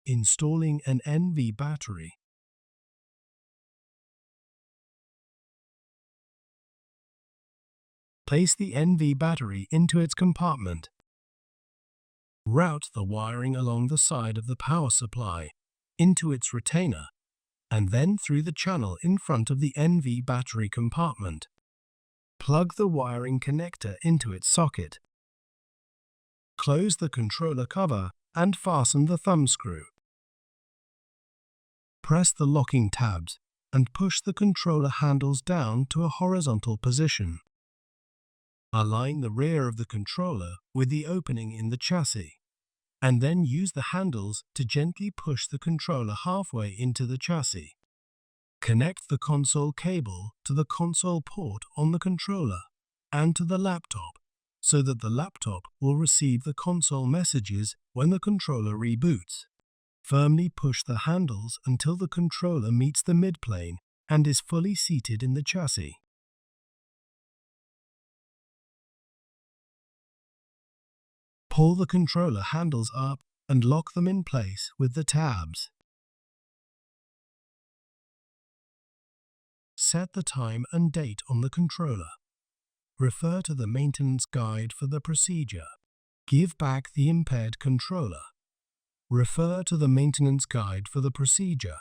Installing an NV battery. Place the NV battery into its compartment. Route the wiring along the side of the power supply into its retainer and then through the channel in front of the NV battery compartment. Plug the wiring connector into its socket. Close the controller cover and fasten the thumb screw. Press the locking tabs and push the controller handles down to a horizontal position. Align the rear of the controller with the opening in the chassis, and then use the handles to gently push the controller halfway into the chassis. Connect the console cable to the console port on the controller and to the laptop so that the laptop will receive the console messages when the controller reboots. Firmly push the handles until the controller meets the midplane and is fully seated in the chassis. Pull the controller handles up and lock them in place with the tabs. Set the time and date on the controller. Refer to the maintenance guide for the procedure. Give back the impaired controller. Refer to the maintenance guide for the procedure.